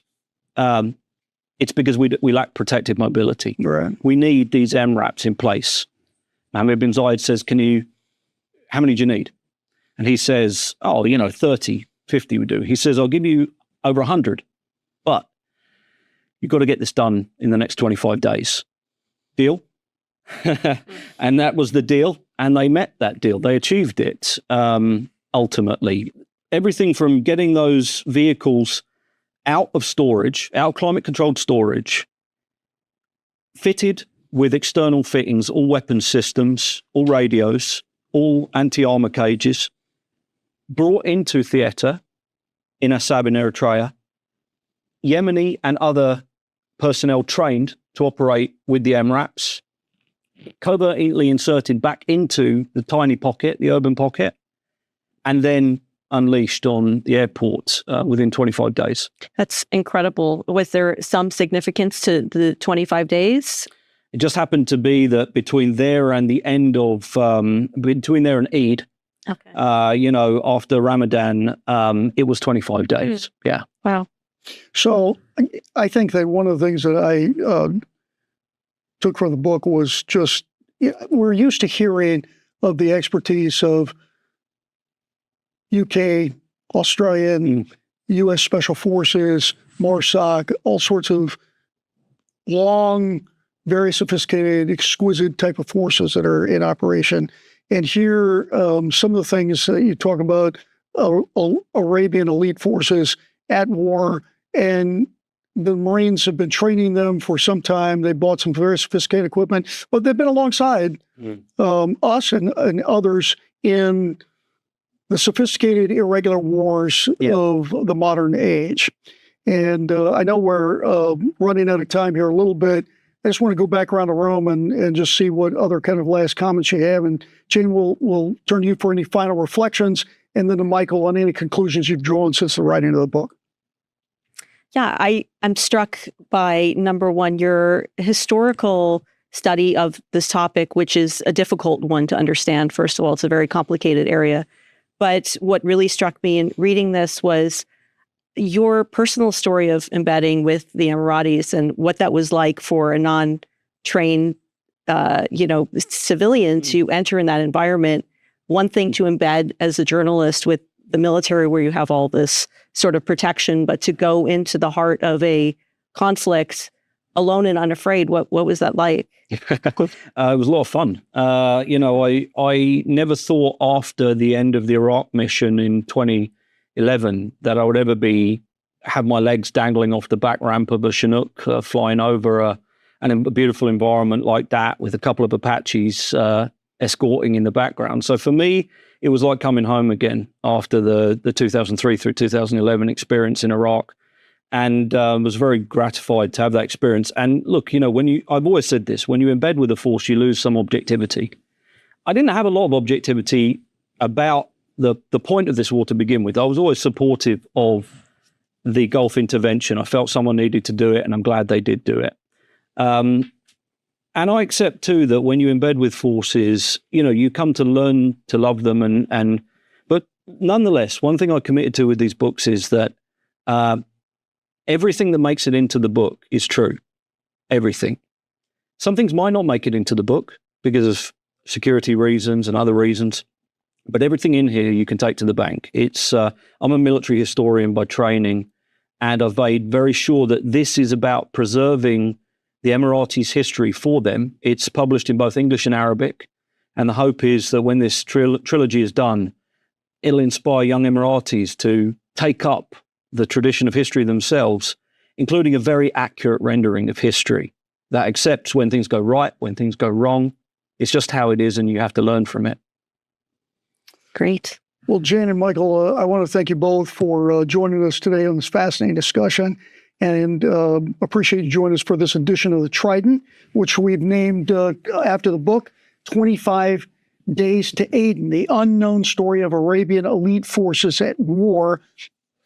it's because we lack protected mobility. Right. We need these MRAPs in place. Mohammed bin Zayed says, how many do you need? And he says, 30, 50 would do. He says, I'll give you over 100, but you've got to get this done in the next 25 days. Deal? And that was the deal. And they met that deal. They achieved it, ultimately. Everything from getting those vehicles out of storage, out of climate-controlled storage, fitted with external fittings, all weapons systems, all radios, all anti-armor cages, brought into theater in Assab in Eritrea, Yemeni and other personnel trained to operate with the MRAPs, covertly inserted back into the tiny pocket, the urban pocket, and then unleashed on the airport within 25 days. That's incredible. Was there some significance to the 25 days? It just happened to be that between there and the end of, between there and Eid, okay. After Ramadan, it was 25 days. Yeah. Wow. So I think that one of the things that I took from the book was just, we're used to hearing of the expertise of UK, Australian, U.S. Special Forces, MARSOC, all sorts of long, very sophisticated, exquisite type of forces that are in operation. And here, some of the things that you talk about, Arabian elite forces at war, and the Marines have been training them for some time. They bought some very sophisticated equipment, but they've been alongside us and others in the sophisticated irregular wars of the modern age. And I know we're running out of time here a little bit. I just want to go back around the room and just see what other kind of last comments you have. And Jane, we'll turn to you for any final reflections, and then to Michael on any conclusions you've drawn since the writing of the book. Yeah, I'm struck by, number one, your historical study of this topic, which is a difficult one to understand. First of all, it's a very complicated area. But what really struck me in reading this was your personal story of embedding with the Emiratis and what that was like for a non-trained, civilian to enter in that environment. One thing to embed as a journalist with the military, where you have all this sort of protection, but to go into the heart of a conflict alone and unafraid, what was that like? It was a lot of fun. I never thought after the end of the Iraq mission in 2011 that I would ever have my legs dangling off the back ramp of a Chinook flying over a beautiful environment like that with a couple of Apaches escorting in the background. So for me, it was like coming home again after the 2003 through 2011 experience in Iraq. And was very gratified to have that experience. And look, I've always said this, when you embed with a force, you lose some objectivity. I didn't have a lot of objectivity about the point of this war to begin with. I was always supportive of the Gulf intervention. I felt someone needed to do it, and I'm glad they did do it. And I accept too that when you embed with forces, you come to learn to love them. But nonetheless, one thing I committed to with these books is that everything that makes it into the book is true. Everything. Some things might not make it into the book because of security reasons and other reasons, but everything in here you can take to the bank. I'm a military historian by training, and I've made very sure that this is about preserving the Emiratis' history for them. It's published in both English and Arabic, and the hope is that when this trilogy is done, it'll inspire young Emiratis to take up the tradition of history themselves, including a very accurate rendering of history that accepts when things go right, when things go wrong. It's just how it is, and you have to learn from it. Great. Well, Jane and Michael, I want to thank you both for joining us today on this fascinating discussion, and appreciate you joining us for this edition of the Trident, which we've named after the book, 25 Days to Aden, the unknown story of Arabian elite forces at war.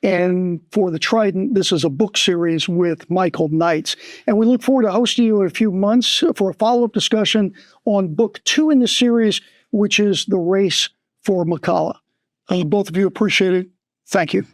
And for the Trident, this is a book series with Michael Knights. And we look forward to hosting you in a few months for a follow-up discussion on book 2 in the series, which is The Race for Makalla. Both of you appreciate it. Thank you.